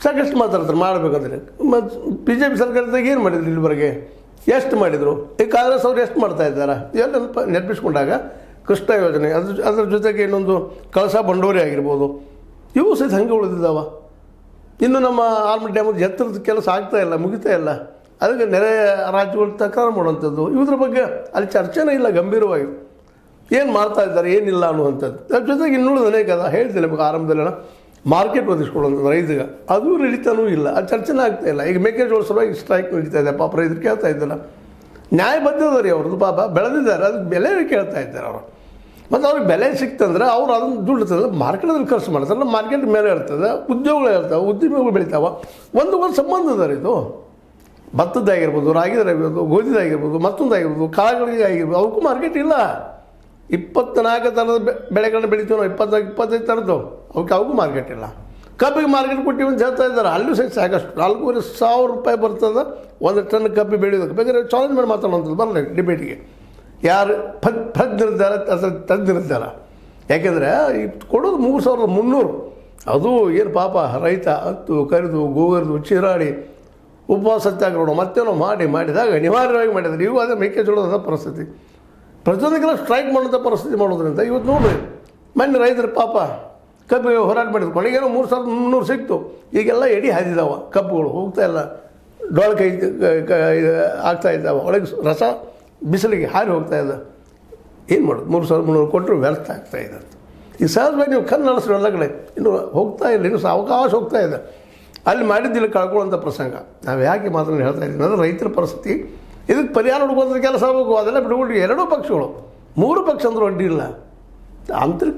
ಸಾಕಷ್ಟು ಮಾತಾಡ್ತಾರೆ ಮಾಡಬೇಕಂದ್ರೆ. ಮತ್ತು ಬಿ ಜೆ ಪಿ ಸರ್ಕಾರದಾಗ ಏನು ಮಾಡಿದ್ರು ಇಲ್ಲಿವರೆಗೆ? ಎಷ್ಟು ಮಾಡಿದರು? ಈ ಕಾಂಗ್ರೆಸ್ ಅವ್ರು ಎಷ್ಟು ಮಾಡ್ತಾ ಇದ್ದಾರೆ? ಎಲ್ಲ ನೆನಪಿಸ್ಕೊಂಡಾಗ ಕೃಷ್ಣ ಯೋಜನೆ, ಅದ್ರ ಜೊತೆಗೆ ಇನ್ನೊಂದು ಕಳಸಾ ಬಂಡೂರಿ ಆಗಿರ್ಬೋದು, ಇವು ಸಹಿತ ಹಂಗೆ ಉಳಿದಿದ್ದಾವ. ಇನ್ನು ನಮ್ಮ ಆಲ್ಮಟ್ಟಿ ಡ್ಯಾಮದ ಎತ್ತರದ ಕೆಲಸ ಆಗ್ತಾ ಇಲ್ಲ, ಮುಗಿತಾ ಇಲ್ಲ. ಅದಕ್ಕೆ ನೆರೆ ರಾಜ್ಯಗಳು ತಕರಾರು ಮಾಡುವಂಥದ್ದು, ಇದ್ರ ಬಗ್ಗೆ ಅಲ್ಲಿ ಚರ್ಚೆನೇ ಇಲ್ಲ ಗಂಭೀರವಾಗಿ. ಏನು ಮಾಡ್ತಾ ಇದ್ದಾರೆ ಏನಿಲ್ಲ ಅನ್ನುವಂಥದ್ದು. ಅದ್ರ ಜೊತೆಗೆ ಇನ್ನುಳಿದ ಅನೇಕ ಅದ ಹೇಳ್ತೀನಿ ನಿಮಗೆ ಆರಂಭದಲ್ಲ, ಮಾರ್ಕೆಟ್ ಒದಗಿಸ್ಕೊಳ್ಳೋದು ರೈತಗೆ ಅದು ನಡೀತಾನೂ ಇಲ್ಲ, ಅದು ಚರ್ಚೆನೇ ಆಗ್ತಾ ಇಲ್ಲ. ಈಗ ಮೇಕೆಜೋಳ ಸಲುವಾಗಿ ಸ್ಟ್ರೈಕ್ ನಡೀತಾ ಇದೆ, ಪಾಪ ರೈತರು ಕೇಳ್ತಾ ಇದ್ದಿಲ್ಲ. ನ್ಯಾಯಬದ್ಧದ ರೀ ಅವ್ರದ್ದು, ಪಾಪ ಬೆಳೆದಿದ್ದಾರೆ, ಅದಕ್ಕೆ ಬೆಲೆ ಕೇಳ್ತಾ ಇದ್ದಾರೆ ಅವರು. ಮತ್ತು ಅವ್ರಿಗೆ ಬೆಲೆ ಸಿಕ್ತಂದ್ರೆ ಅವ್ರು ಅದನ್ನು ದುಡ್ಡು ತಂದ್ರೆ ಮಾರ್ಕೆಟಲ್ಲಿ ಖರ್ಚು ಮಾಡ್ತಾರೆ, ಮಾರ್ಕೆಟ್ ಮೇಲೆ ಇರ್ತದೆ, ಉದ್ಯೋಗಗಳು ಇರ್ತಾವೆ, ಉದ್ಯಮಿಗಳು ಬೆಳಿತಾವೆ. ಒಂದು ಸಂಬಂಧ ಇದೆ ಇದು. ಭತ್ತದ್ದಾಗಿರ್ಬೋದು, ರಾಗಿದಾಗಿರ್ಬೋದು, ಗೋಧಿದಾಗಿರ್ಬೋದು, ಮತ್ತೊಂದಾಗಿರ್ಬೋದು, ಕಾಳುಗಳಿಗೆ ಆಗಿರ್ಬೋದು, ಅವಕ್ಕೂ ಮಾರ್ಕೆಟ್ ಇಲ್ಲ. 24 ಥರದ ಬೆಳೆಗಳನ್ನ ಬೆಳಿತೀವಿ ನಾವು, 25 ಥರದ್ದು, ಅವಕ್ಕೂ ಮಾರ್ಕೆಟ್ ಇಲ್ಲ. ಕಬ್ಬಿಗೆ ಮಾರ್ಕೆಟ್ ಕೊಟ್ಟಿವಿ ಅಂತ ಹೇಳ್ತಾ ಇದ್ದಾರೆ, ಅಲ್ಲೂ ಸಹಿತ ಸಾಕಷ್ಟು 4,500 ರೂಪಾಯಿ ಬರ್ತದೆ ಒಂದು ಟನ್ ಕಬ್ಬಿ ಬೆಳೆಯೋದಕ್ಕೆ. ಬೇಕಾದ್ರೆ ಚಾಲೆಂಜ್ ಮಾಡಿ ಮಾತಾಡುವಂಥದ್ದು ಬರಲ್ಲ ಡಿಬೇಟಿಗೆ. ಯಾರು ತಜ್ಞರಿದ್ದಾರೆ ಅದ್ರ ತಜ್ಞರಿದ್ದಾರೆ. ಯಾಕೆಂದರೆ ಈ ಕೊಡೋದು 3,300, ಅದು ಏನು ಪಾಪ ರೈತ ಹತ್ತು ಕರೆದು ಗೋಗರ್ದು ಚೀರಾಡಿ ಉಪವಾಸ ಸತ್ಯಾಗ್ರಹ ಮತ್ತೇನೋ ಮಾಡಿದಾಗ ಅನಿವಾರ್ಯವಾಗಿ ಮಾಡಿದ್ದಾರೆ. ಇವು ಅದೇ ಮೇಕೆಜೋಳದ ಪರಿಸ್ಥಿತಿ. ಪ್ರತಿಯೊಂದಕ್ಕೆಲ್ಲ ಸ್ಟ್ರೈಕ್ ಮಾಡೋಂಥ ಪರಿಸ್ಥಿತಿ ಮಾಡೋದ್ರಿಂದ ಇವತ್ತು ನೋಡಿರಿ, ಮೊನ್ನೆ ರೈತರು ಪಾಪ ಕಬ್ಬಿಗೆ ಹೋರಾಟ ಮಾಡಿದ್ರು, ಕೊನೆಗೇನೋ 3,300 ಸಿಕ್ತು. ಈಗೆಲ್ಲ ಎಡಿ ಹಾದಿದ್ದಾವೆ, ಕಬ್ಬುಗಳು ಹೋಗ್ತಾ ಇಲ್ಲ, ಡೊಳ ಕೈ ಆಗ್ತಾ ಇದ್ದಾವೆ, ಒಳಗೆ ರಸ ಬಿಸಿಲಿಗೆ ಹಾರಿ ಹೋಗ್ತಾ ಇದೆ. ಏನು ಮಾಡೋದು? 3,300 ಕೊಟ್ಟರು ವ್ಯರ್ಥ ಆಗ್ತಾ ಇದೆ ಅಂತ. ಈ ಸಹಜವಾಗಿ ನೀವು ಕಣ್ಣು ನಡೆಸ್ರಿ ಎಲ್ಲ ಕಡೆ, ಇನ್ನು ಹೋಗ್ತಾ ಇಲ್ಲ, ಇನ್ನೂ ಅವಕಾಶ ಹೋಗ್ತಾ ಇದೆ. ಅಲ್ಲಿ ಮಾಡಿದ್ದಿಲ್ಲ ಕಳ್ಕೊಳ್ಳೋಂಥ ಪ್ರಸಂಗ. ನಾವು ಯಾಕೆ ಮಾತನ್ನು ಹೇಳ್ತಾ ಇದ್ದೀವಿ ಅಂದರೆ ರೈತರ ಪರಿಸ್ಥಿತಿ, ಇದಕ್ಕೆ ಪರಿಹಾರ ಹುಡುಕೋದ್ರ ಕೆಲಸ ಆಗಬೇಕು. ಅದೆಲ್ಲ ಬಿಟ್ಬಿಟ್ಟು 2 ಪಕ್ಷಗಳು 3 ಪಕ್ಷ ಅಂದರೂ ಅಡ್ಡಿ ಇಲ್ಲ, ಆಂತರಿಕ